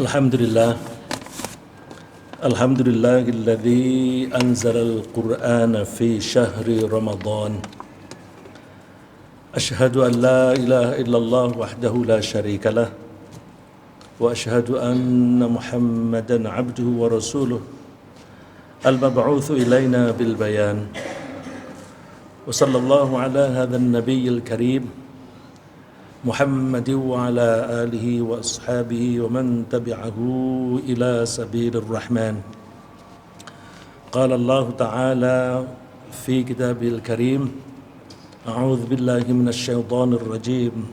Alhamdulillah, Alhamdulillahilladzi anzalal Qur'ana fi syahri Ramadan. Ashhadu an la ilaha illallah wahdahu la syarikalah wa ashhadu anna Muhammadan abduhu wa rasuluh al-mab'utsu ilaina bil bayan. Wa sallallahu ala hadzal nabiyil karim Muhammad wa ala alihi wa ashabihi wa man tabi'ahu ila sabilir rahman. Qala Allah Ta'ala fi kitabil karim, a'udzu billahi minasy syaithanir rajim.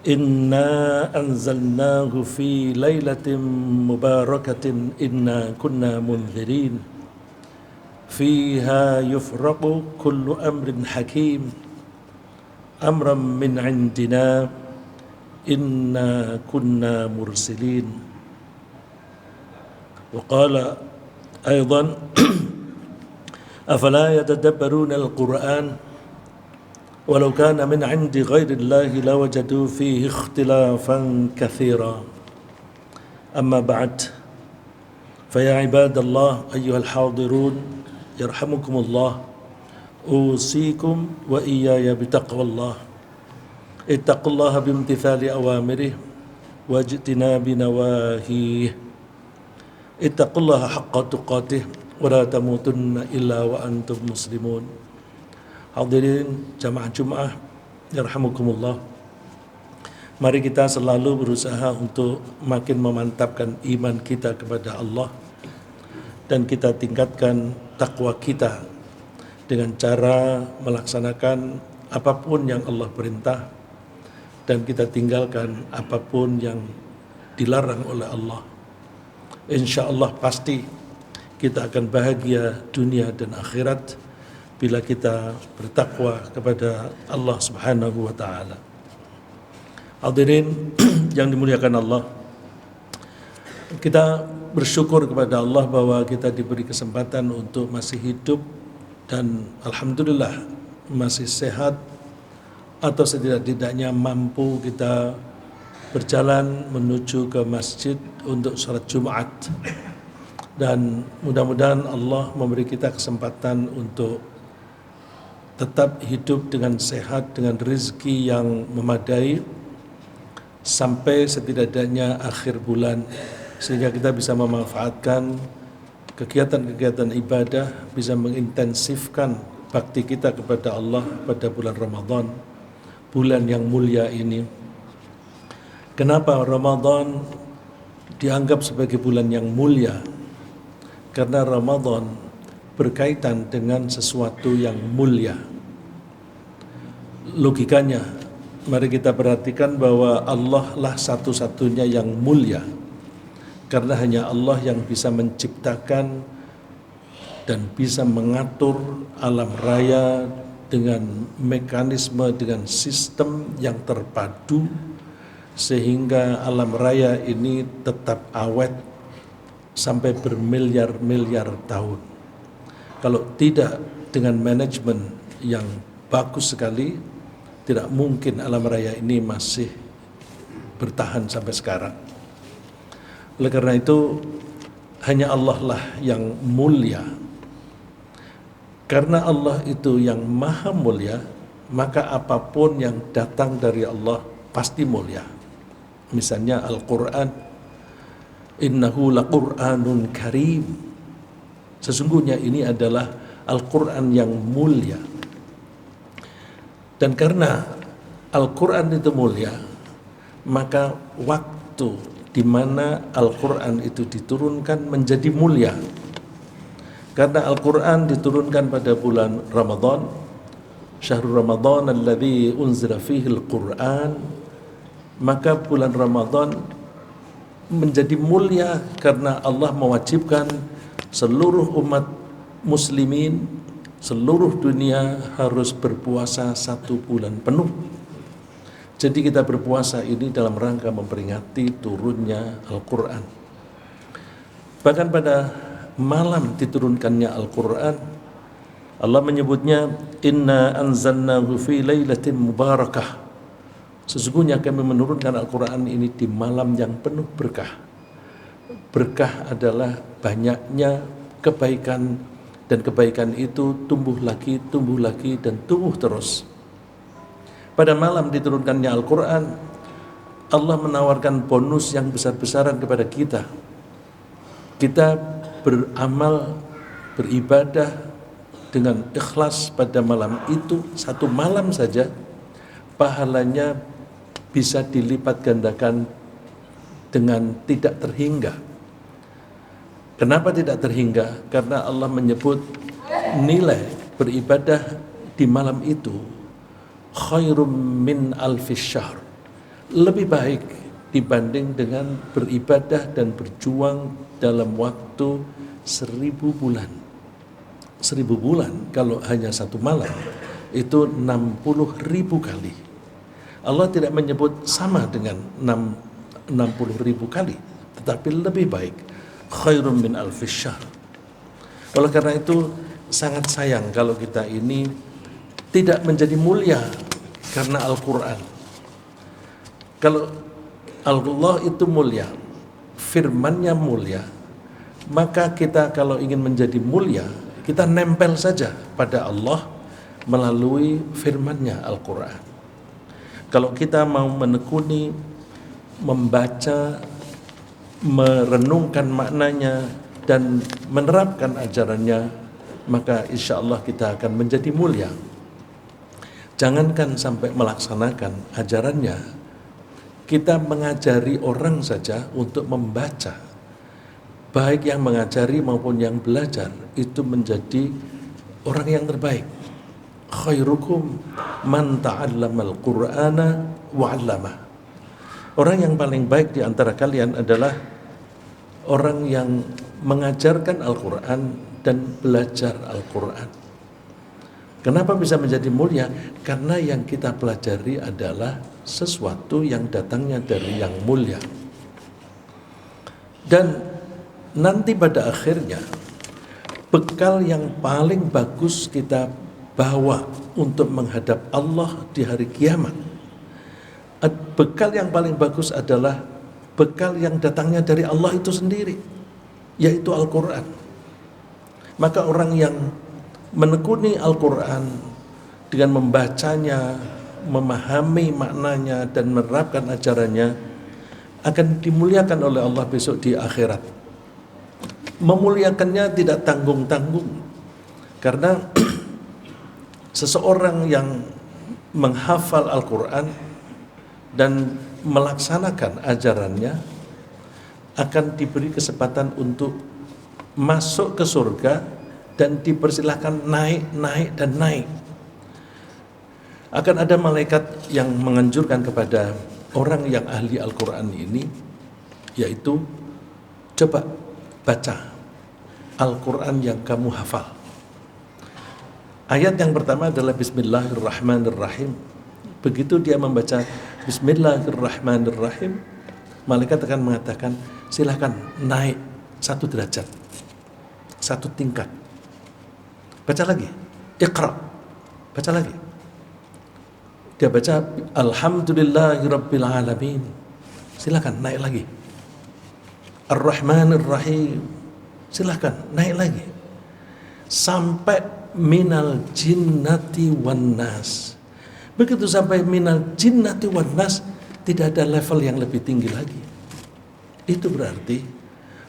Inna anzalnahu fi lailatin mubarakatin inna kunna munzirin. Fiha yufraqu kullu amrin hakim. Amran min indina inna kunna mursilin. Wa qala aydan afala yatadabbaruna al-Qur'an walau kana min indi ghairi Allahi lawajadu fihi ikhtilafan katsira. Amma ba'd, faya ibadallah ayyuhal hadirun yarhamukumullah, usikum wa iyaya bitaqwallah. Ittaqullaha bimtithali awamirih wajtinabi nawahih. Ittaqullaha haqqa tuqatih wa la tamutunna illa wa antum muslimun. Hadirin jamaah Jumat yarhamukumullah, mari kita selalu berusaha untuk makin memantapkan iman kita kepada Allah dan kita tingkatkan takwa kita dengan cara melaksanakan apapun yang Allah perintah dan kita tinggalkan apapun yang dilarang oleh Allah. Insya Allah pasti kita akan bahagia dunia dan akhirat bila kita bertakwa kepada Allah Subhanahu wa Ta'ala. Hadirin yang dimuliakan Allah, kita bersyukur kepada Allah bahwa kita diberi kesempatan untuk masih hidup dan alhamdulillah masih sehat, atau setidak-tidaknya mampu kita berjalan menuju ke masjid untuk salat Jumat. Dan mudah-mudahan Allah memberi kita kesempatan untuk tetap hidup dengan sehat, dengan rezeki yang memadai sampai setidak-tidaknya akhir bulan, sehingga kita bisa memanfaatkan kegiatan-kegiatan ibadah, bisa mengintensifkan bakti kita kepada Allah pada bulan Ramadan, bulan yang mulia ini. Kenapa Ramadan dianggap sebagai bulan yang mulia? Karena Ramadan berkaitan dengan sesuatu yang mulia. Logikanya, mari kita perhatikan bahwa Allah lah satu-satunya yang mulia, karena hanya Allah yang bisa menciptakan dan bisa mengatur alam raya dengan mekanisme, dengan sistem yang terpadu, sehingga alam raya ini tetap awet sampai bermiliar-miliar tahun. Kalau tidak dengan manajemen yang bagus sekali, tidak mungkin alam raya ini masih bertahan sampai sekarang. Oleh karena itu, hanya Allah lah yang mulia. Karena Allah itu yang maha mulia, maka apapun yang datang dari Allah pasti mulia. Misalnya Al-Quran, innahu laqur'anun karim. Sesungguhnya ini adalah Al-Quran yang mulia. Dan karena Al-Quran itu mulia, maka waktu di mana Al-Quran itu diturunkan menjadi mulia. Karena Al-Quran diturunkan pada bulan Ramadan, syahrul Ramadan alladzi unzila fihi Al-Quran, maka bulan Ramadan menjadi mulia karena Allah mewajibkan seluruh umat muslimin seluruh dunia harus berpuasa 1 bulan penuh. Jadi kita berpuasa ini dalam rangka memperingati turunnya Al-Quran. Bahkan pada malam diturunkannya Al-Quran, Allah menyebutnya, Inna anzalnahu fi lailatin mubarakah. Sesungguhnya kami menurunkan Al-Quran ini di malam yang penuh berkah. Berkah adalah banyaknya kebaikan, dan kebaikan itu tumbuh lagi, dan tumbuh terus. Pada malam diturunkannya Al-Quran, Allah menawarkan bonus yang besar-besaran kepada kita. Kita beramal, beribadah dengan ikhlas pada malam itu, satu malam saja, pahalanya bisa dilipat gandakan dengan tidak terhingga. Kenapa tidak terhingga? Karena Allah menyebut nilai beribadah di malam itu khairum min alfis syahr, lebih baik dibanding dengan beribadah dan berjuang dalam waktu 1000 bulan. 1000 bulan kalau hanya satu malam itu 60.000 kali. Allah tidak menyebut sama dengan 60.000 kali, tetapi lebih baik, khairum min alfis syahr. Oleh karena itu sangat sayang kalau kita ini tidak menjadi mulia karena Al-Quran. Kalau Allah itu mulia, firman-Nya mulia, maka kita kalau ingin menjadi mulia, kita nempel saja pada Allah melalui firman-Nya Al-Quran. Kalau kita mau menekuni, membaca, merenungkan maknanya, dan menerapkan ajarannya, maka insya Allah kita akan menjadi mulia. Jangankan sampai melaksanakan ajarannya, kita mengajari orang saja untuk membaca, baik yang mengajari maupun yang belajar, itu menjadi orang yang terbaik. Khairukum man ta'allamal Qur'ana wa 'allamah. Orang yang paling baik di antara kalian adalah orang yang mengajarkan Al-Quran dan belajar Al-Quran. Kenapa bisa menjadi mulia? Karena yang kita pelajari adalah sesuatu yang datangnya dari yang mulia. Dan nanti pada akhirnya, bekal yang paling bagus kita bawa untuk menghadap Allah di hari kiamat, bekal yang paling bagus adalah bekal yang datangnya dari Allah itu sendiri, yaitu Al-Quran. Maka orang yang menekuni Al-Quran dengan membacanya, memahami maknanya, dan menerapkan ajarannya, akan dimuliakan oleh Allah besok di akhirat. Memuliakannya tidak tanggung-tanggung, karena seseorang yang menghafal Al-Quran dan melaksanakan ajarannya akan diberi kesempatan untuk masuk ke surga dan dipersilahkan naik dan naik. Akan ada malaikat yang menganjurkan kepada orang yang ahli Al-Quran ini, yaitu coba baca Al-Quran yang kamu hafal. Ayat yang pertama adalah Bismillahirrahmanirrahim. Begitu dia membaca Bismillahirrahmanirrahim, malaikat akan mengatakan, silakan naik 1 derajat, 1 tingkat. Baca lagi, Iqra, baca lagi. Dia baca Alhamdulillahirabbil alamin, silakan naik lagi. Ar-Rahmanir-Rahim, silakan naik lagi. Sampai minal jinnati wan nas. Begitu sampai minal jinnati wan nas, tidak ada level yang lebih tinggi lagi. Itu berarti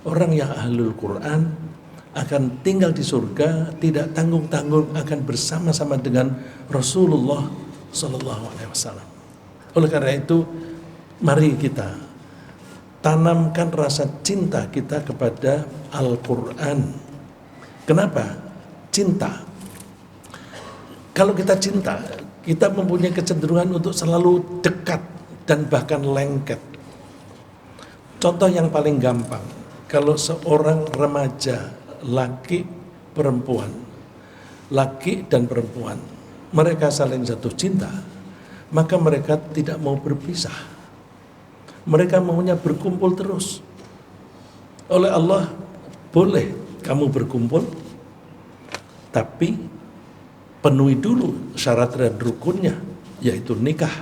orang yang ahlul Quran akan tinggal di surga, tidak tanggung-tanggung, akan bersama-sama dengan Rasulullah SAW. Oleh karena itu, mari kita tanamkan rasa cinta kita kepada Al-Quran. Kenapa? Cinta. Kalau kita cinta, kita mempunyai kecenderungan untuk selalu dekat dan bahkan lengket. Contoh yang paling gampang, kalau seorang remaja, laki dan perempuan, mereka saling jatuh cinta, maka mereka tidak mau berpisah. Mereka maunya berkumpul terus. Oleh Allah, boleh kamu berkumpul, tapi penuhi dulu syarat dan rukunnya, yaitu nikah.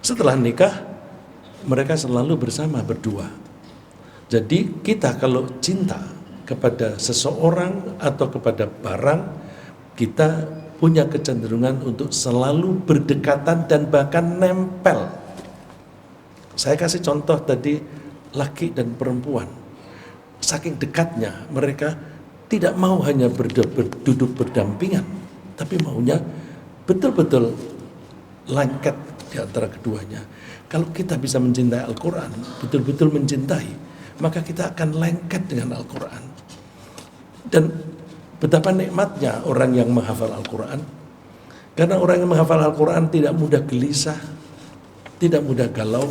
Setelah nikah, mereka selalu bersama berdua. Jadi kita kalau cinta kepada seseorang atau kepada barang, kita punya kecenderungan untuk selalu berdekatan dan bahkan nempel. Saya kasih contoh tadi, laki dan perempuan. Saking dekatnya mereka tidak mau hanya duduk berdampingan, tapi maunya betul-betul lengket di antara keduanya. Kalau kita bisa mencintai Al-Quran, betul-betul mencintai, maka kita akan lengket dengan Al-Quran. Dan betapa nikmatnya orang yang menghafal Al-Quran. Karena orang yang menghafal Al-Quran tidak mudah gelisah, tidak mudah galau.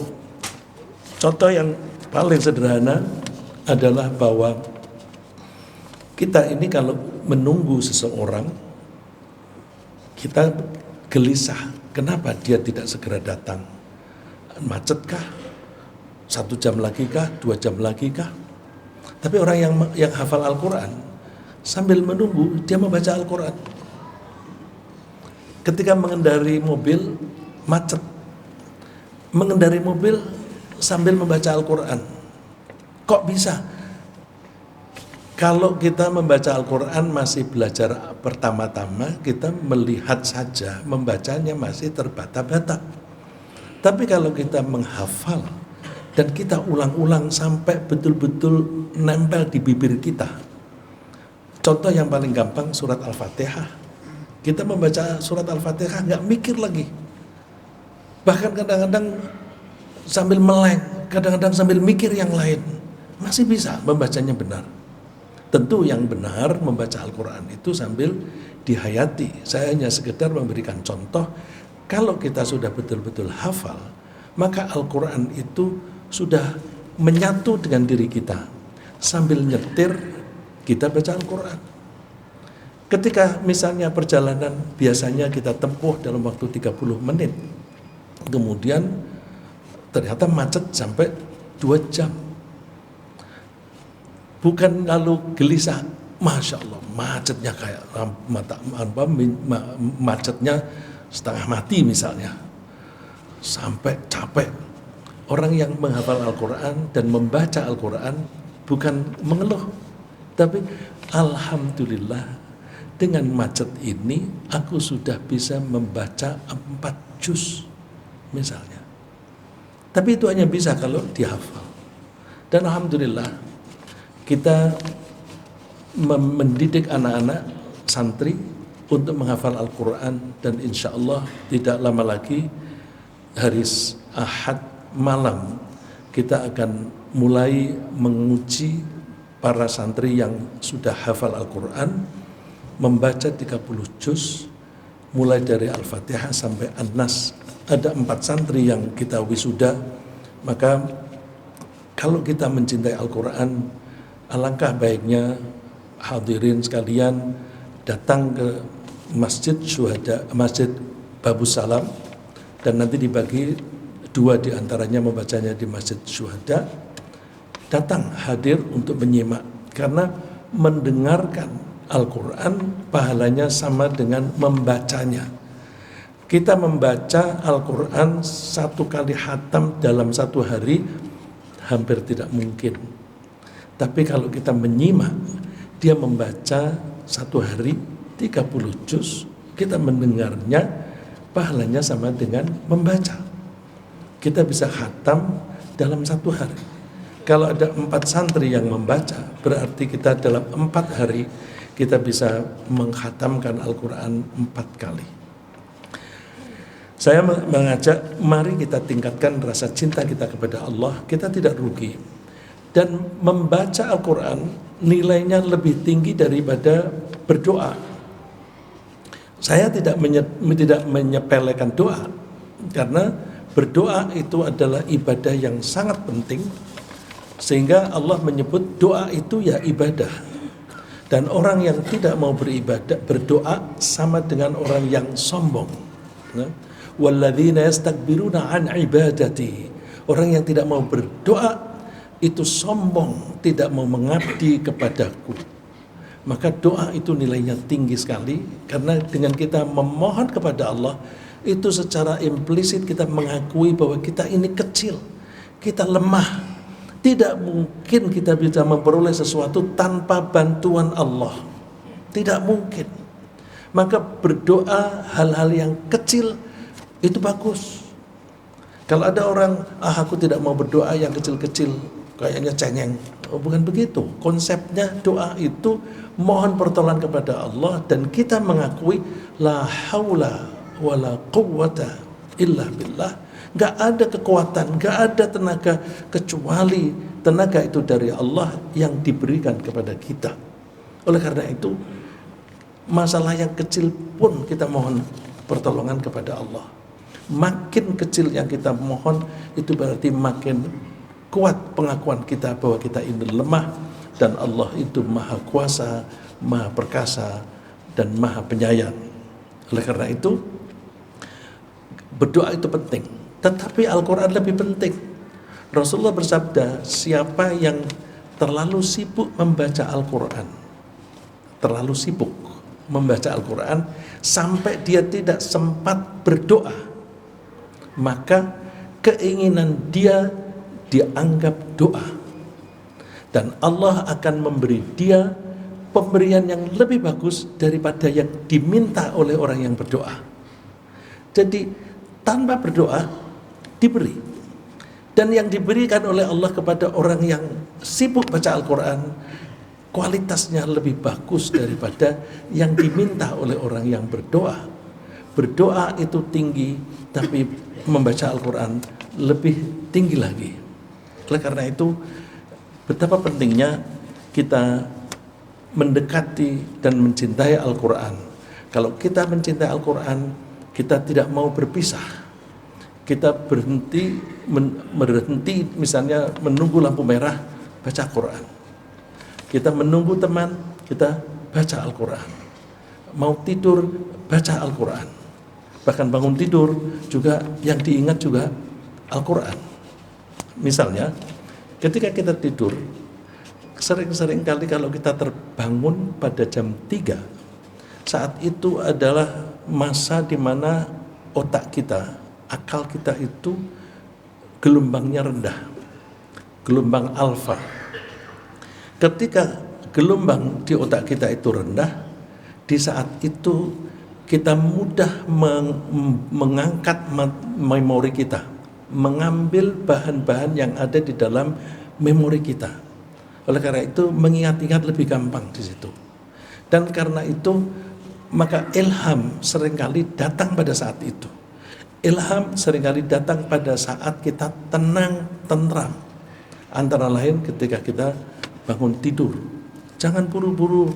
Contoh yang paling sederhana adalah bahwa kita ini kalau menunggu seseorang, kita gelisah. Kenapa dia tidak segera datang? Macetkah? 1 jam lagi kah? 2 jam lagi kah? Tapi orang yang hafal Al-Quran, sambil menunggu, dia membaca Al-Quran. Ketika mengendari mobil, macet. Mengendari mobil sambil membaca Al-Quran. Kok bisa? Kalau kita membaca Al-Quran masih belajar pertama-tama, kita melihat saja, membacanya masih terbata-bata. Tapi kalau kita menghafal dan kita ulang-ulang sampai betul-betul nempel di bibir kita. Contoh yang paling gampang, surat Al-Fatihah. Kita membaca surat Al-Fatihah nggak mikir lagi. Bahkan kadang-kadang sambil meleng, kadang-kadang sambil mikir yang lain. Masih bisa membacanya benar. Tentu yang benar membaca Al-Quran itu sambil dihayati. Saya hanya sekedar memberikan contoh. Kalau kita sudah betul-betul hafal, maka Al-Quran itu sudah menyatu dengan diri kita. Sambil nyetir, kita baca Al-Quran. Ketika misalnya perjalanan biasanya kita tempuh dalam waktu 30 menit. Kemudian ternyata macet sampai 2 jam. Bukan lalu gelisah, Masya Allah, macetnya kayak macetnya setengah mati misalnya. Sampai capek. Orang yang menghafal Al-Quran dan membaca Al-Quran bukan mengeluh, tapi Alhamdulillah dengan macet ini aku sudah bisa membaca 4 juz misalnya. Tapi itu hanya bisa kalau dihafal. Dan Alhamdulillah kita mendidik anak-anak santri untuk menghafal Al-Quran, dan insya Allah tidak lama lagi hari Ahad malam kita akan mulai menguji para santri yang sudah hafal Al-Quran membaca 30 juz mulai dari Al-Fatihah sampai An-Nas. Ada 4 santri yang kita wisuda. Maka kalau kita mencintai Al-Quran, alangkah baiknya hadirin sekalian datang ke Masjid Syuhada, Masjid Babus Salam, dan nanti dibagi 2 diantaranya membacanya di Masjid Syuhada. Datang hadir untuk menyimak, karena mendengarkan Al-Quran pahalanya sama dengan membacanya. Kita membaca Al-Quran 1 kali khatam dalam 1 hari hampir tidak mungkin. Tapi kalau kita menyimak, dia membaca 1 hari 30 juz, kita mendengarnya, pahalanya sama dengan membaca. Kita bisa khatam dalam 1 hari. Kalau ada 4 santri yang membaca, berarti kita dalam 4 hari kita bisa menghatamkan Al-Quran 4 kali. Saya mengajak, mari kita tingkatkan rasa cinta kita kepada Allah. Kita tidak rugi. Dan membaca Al-Quran nilainya lebih tinggi daripada berdoa. Saya tidak menyepelekan doa, karena berdoa itu adalah ibadah yang sangat penting, sehingga Allah menyebut doa itu ya ibadah. Dan orang yang tidak mau beribadah, berdoa sama dengan orang yang sombong. walladzina yastakbiruna an ibadati. Orang yang tidak mau berdoa itu sombong, tidak mau mengabdi kepadaku. Maka doa itu nilainya tinggi sekali, karena dengan kita memohon kepada Allah itu secara implisit kita mengakui bahwa kita ini kecil, kita lemah, tidak mungkin kita bisa memperoleh sesuatu tanpa bantuan Allah, tidak mungkin. Maka berdoa hal-hal yang kecil itu bagus. Kalau ada orang, aku tidak mau berdoa yang kecil-kecil, kayaknya cengeng. Oh, bukan begitu. Konsepnya doa itu mohon pertolongan kepada Allah, dan kita mengakui la haula wala quwwata illa billah. Gak ada kekuatan, gak ada tenaga kecuali tenaga itu dari Allah yang diberikan kepada kita. Oleh karena itu, masalah yang kecil pun kita mohon pertolongan kepada Allah. Makin kecil yang kita mohon, itu berarti makin kuat pengakuan kita bahwa kita ini lemah, dan Allah itu maha kuasa, maha perkasa, dan maha penyayang. Oleh karena itu, berdoa itu penting, tetapi Al-Quran lebih penting. Rasulullah bersabda, siapa yang terlalu sibuk membaca Al-Quran, terlalu sibuk membaca Al-Quran sampai dia tidak sempat berdoa, maka keinginan dia dianggap doa, dan Allah akan memberi dia pemberian yang lebih bagus daripada yang diminta oleh orang yang berdoa. Jadi tanpa berdoa diberi, dan yang diberikan oleh Allah kepada orang yang sibuk baca Al-Quran kualitasnya lebih bagus daripada yang diminta oleh orang yang berdoa. Berdoa itu tinggi, tapi membaca Al-Quran lebih tinggi lagi. Oleh karena itu, betapa pentingnya kita mendekati dan mencintai Al-Quran. Kalau kita mencintai Al-Quran, kita tidak mau berpisah. Kita berhenti misalnya menunggu lampu merah, baca Al-Quran. Kita menunggu teman, kita baca Al-Quran. Mau tidur, baca Al-Quran. Bahkan bangun tidur juga yang diingat juga Al-Quran. Misalnya, ketika kita tidur, sering-sering kali kalau kita terbangun pada jam 3, saat itu adalah masa di mana otak kita, akal kita itu gelombangnya rendah, gelombang alfa. Ketika gelombang di otak kita itu rendah, di saat itu kita mudah mengangkat memori kita, mengambil bahan-bahan yang ada di dalam memori kita. Oleh karena itu mengingat-ingat lebih gampang di situ. Dan karena itu maka ilham seringkali datang pada saat itu. Ilham seringkali datang pada saat kita tenang, tentram. Antara lain ketika kita bangun tidur. Jangan buru-buru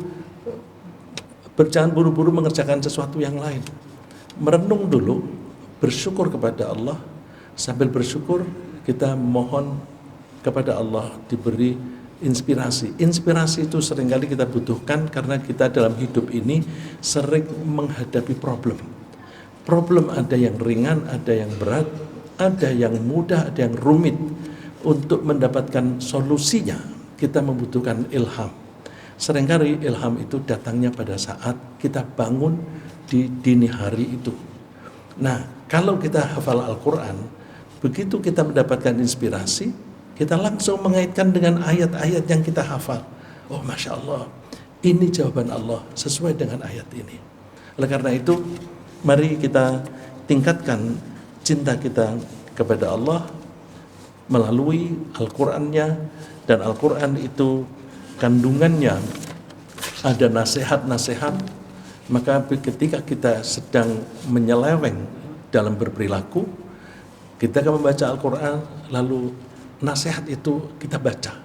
mengerjakan sesuatu yang lain. Merenung dulu, bersyukur kepada Allah. Sambil bersyukur kita mohon kepada Allah diberi inspirasi. Inspirasi itu seringkali kita butuhkan karena kita dalam hidup ini sering menghadapi problem. Problem ada yang ringan, ada yang berat, ada yang mudah, ada yang rumit. Untuk mendapatkan solusinya kita membutuhkan ilham. Seringkali ilham itu datangnya pada saat kita bangun di dini hari itu. Nah, kalau kita hafal Al-Quran, begitu kita mendapatkan inspirasi, kita langsung mengaitkan dengan ayat-ayat yang kita hafal. Oh, Masya Allah, ini jawaban Allah sesuai dengan ayat ini. Oleh karena itu, mari kita tingkatkan cinta kita kepada Allah melalui Al-Qurannya, dan Al-Quran itu kandungannya ada nasihat-nasihat. Maka ketika kita sedang menyeleweng dalam berperilaku, kita akan membaca Al-Quran, lalu nasihat itu kita baca.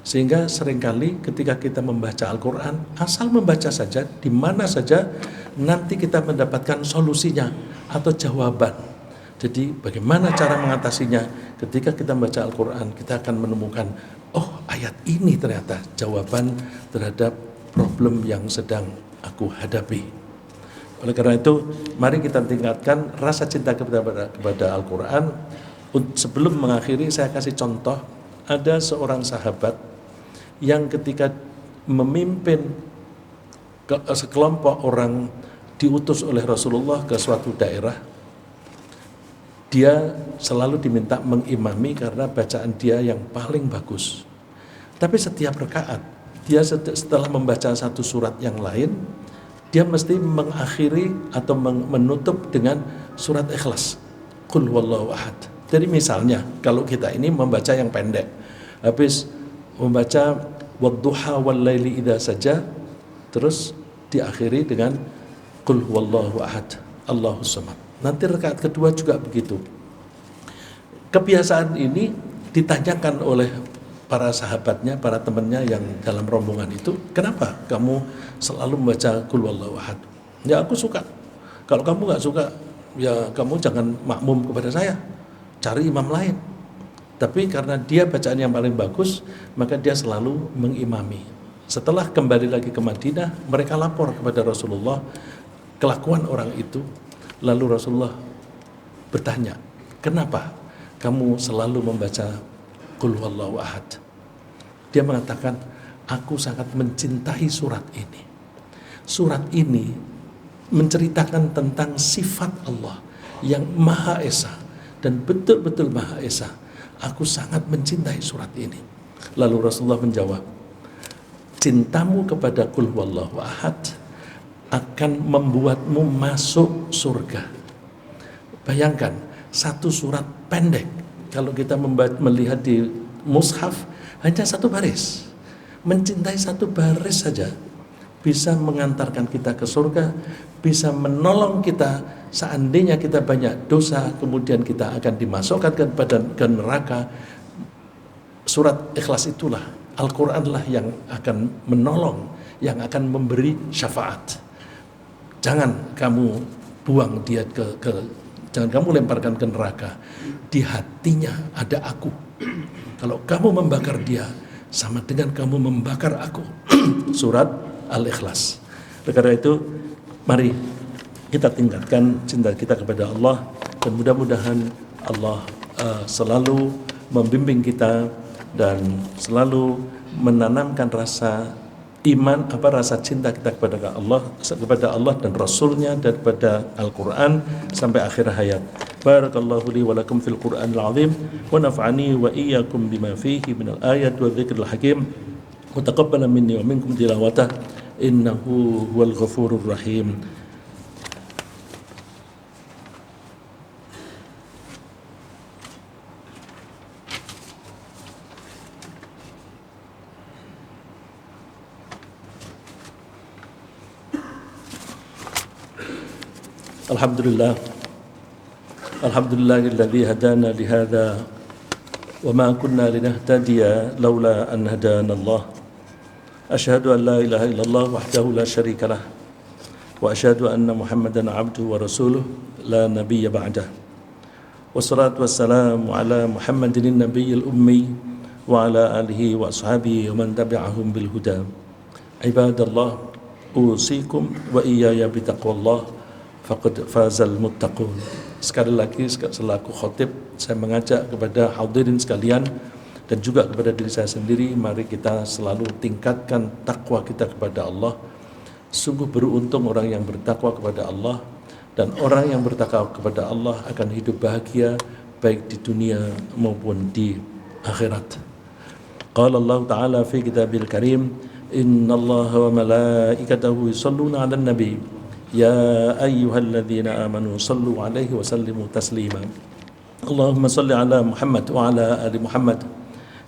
Sehingga seringkali ketika kita membaca Al-Quran, asal membaca saja, di mana saja, nanti kita mendapatkan solusinya atau jawaban. Jadi bagaimana cara mengatasinya? Ketika kita membaca Al-Quran, kita akan menemukan, oh ayat ini ternyata jawaban terhadap problem yang sedang aku hadapi. Oleh karena itu, mari kita tingkatkan rasa cinta kepada Al-Quran. Sebelum mengakhiri, saya kasih contoh. Ada seorang sahabat yang ketika memimpin sekelompok orang diutus oleh Rasulullah ke suatu daerah, dia selalu diminta mengimami karena bacaan dia yang paling bagus. Tapi setiap rakaat, dia setelah membaca satu surat yang lain, dia mesti mengakhiri atau menutup dengan surat Ikhlas, Qul huwallahu ahad. Jadi misalnya kalau kita ini membaca yang pendek, habis membaca wadduha wal laili idza saja, terus diakhiri dengan Qul huwallahu ahad, Allahus samad. Nanti rakaat kedua juga begitu. Kebiasaan ini ditanyakan oleh para sahabatnya, para temannya yang dalam rombongan itu, kenapa kamu selalu membaca Qul huwallahu ahad? Ya aku suka. Kalau kamu nggak suka, ya kamu jangan makmum kepada saya, cari imam lain. Tapi karena dia bacaan yang paling bagus, maka dia selalu mengimami. Setelah kembali lagi ke Madinah, mereka lapor kepada Rasulullah kelakuan orang itu. Lalu Rasulullah bertanya, kenapa kamu selalu membaca Qul huwallahu ahad? Dia mengatakan, aku sangat mencintai surat ini. Surat ini menceritakan tentang sifat Allah yang Maha Esa dan betul-betul Maha Esa. Aku sangat mencintai surat ini. Lalu Rasulullah menjawab, cintamu kepada Qul huwallahu ahad akan membuatmu masuk surga. Bayangkan, satu surat pendek, kalau kita melihat di mushaf, hanya satu baris. Mencintai satu baris saja bisa mengantarkan kita ke surga, bisa menolong kita seandainya kita banyak dosa, kemudian kita akan dimasukkan ke neraka. Surat Ikhlas itulah, Al-Quran lah yang akan menolong, yang akan memberi syafaat. Jangan kamu buang dia jangan kamu lemparkan ke neraka. Di hatinya ada aku. Kalau kamu membakar dia, sama dengan kamu membakar aku. Surat Al-Ikhlas. Karena itu, mari kita tingkatkan cinta kita kepada Allah, dan mudah-mudahan Allah selalu membimbing kita dan selalu menanamkan rasa iman, rasa cinta kita kepada Allah dan Rasulnya, dan kepada Al-Quran sampai akhir hayat. Barakallahu li wa lakum fil Qur'anil azim wa naf'ani wa iyyakum bima fihi minal ayat wa dzikril hakim wa taqabbala minni wa minkum tilawatah innahu huwal ghafurur rahim. Alhamdulillah, alhamdulillahilladzi hadana lihada wa ma kunna linahtadiya laula an hadana Allah. Asyhadu an la ilaha illallah wahdahu la syarika lah wa asyhadu anna Muhammadan abduhu wa rasuluh la nabiyya ba'dah. Wassalatu wassalamu ala Muhammadin nabiyil ummi wa ala alihi wa ashabihi wa man tabi'ahum bil huda. Ibadallah, usikum wa iyaya bitaqwallah faqad fazal muttaqun. Sekali lagi selaku khatib, saya mengajak kepada hadirin sekalian dan juga kepada diri saya sendiri, mari kita selalu tingkatkan takwa kita kepada Allah. Sungguh beruntung orang yang bertakwa kepada Allah, dan orang yang bertakwa kepada Allah akan hidup bahagia baik di dunia maupun di akhirat. Qala Allah Ta'ala fi kitabil karim, innallaha wa malaikatahu yusalluna 'alan nabi ya ayyuhalladzina amanu sallu 'alaihi wa sallimu taslima. Allahumma salli 'ala Muhammad wa 'ala ali Muhammad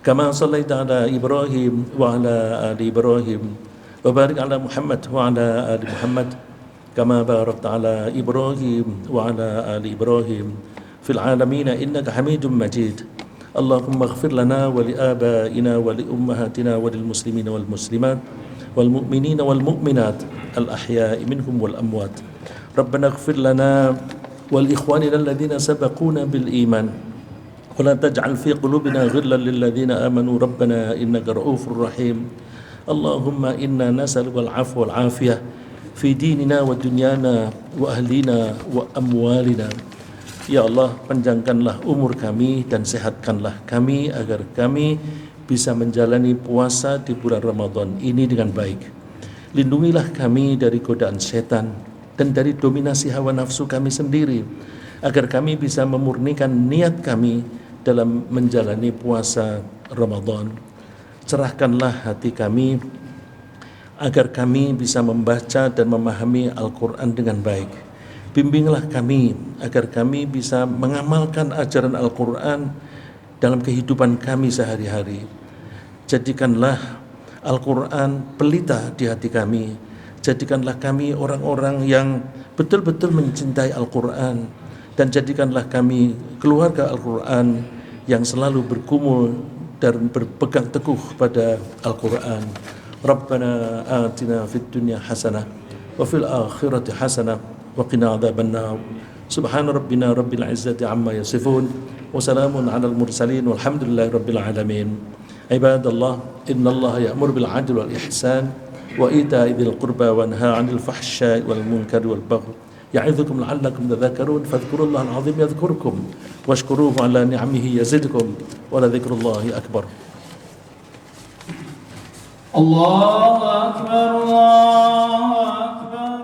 kama sallaita 'ala Ibrahim wa 'ala ali Ibrahim wa barik 'ala Muhammad wa 'ala ali Muhammad kama barakta 'ala Ibrahim wa 'ala ali Ibrahim fil 'alamin innaka Hamidum Majid. Allahumma ighfir lana wa li abaina wa li ummahatina wa lil muslimina wal muslimat wal mu'minina wal mu'minat al ahya'i minhum wal amwat. Rabbana ighfir lana wal ikhwanina alladhina sabaquna bil iman wa la taj'al fi qulubina ghillan lil ladzina amanu rabbana innaka ra'ufur rahim. Allahumma inna nas'aluka al 'afwa wal 'afiyah fi dinina wa dunyana wa ahlina wa amwalina. Ya Allah, panjangkanlah umur kami dan sehatkanlah kami agar kami bisa menjalani puasa di bulan Ramadan ini dengan baik. Lindungilah kami dari godaan setan dan dari dominasi hawa nafsu kami sendiri, agar kami bisa memurnikan niat kami dalam menjalani puasa Ramadan. Cerahkanlah hati kami agar kami bisa membaca dan memahami Al-Quran dengan baik. Bimbinglah kami agar kami bisa mengamalkan ajaran Al-Quran dalam kehidupan kami sehari-hari. Jadikanlah Al-Quran pelita di hati kami. Jadikanlah kami orang-orang yang betul-betul mencintai Al-Quran, dan jadikanlah kami keluarga Al-Quran yang selalu bergumul dan berpegang teguh pada Al-Quran. Rabbana atina fid dunya hasanah wa fil akhirati hasanah wa qina adzabannar. Subhana rabbina rabbil izzati amma yasifun wa salamun alal mursalin walhamdulillahi rabbil alamin. Ibadallah, innallaha ya'muru bil 'adli wal ihsan wa ita'i dzil qurba wa yanha 'anil fahsya'i wal munkari wal baghi. يعظكم لعلكم تذكرون فاذكروا الله العظيم يذكركم واشكروه على نعمه يزدكم ولذكر الله أكبر. الله أكبر الله أكبر.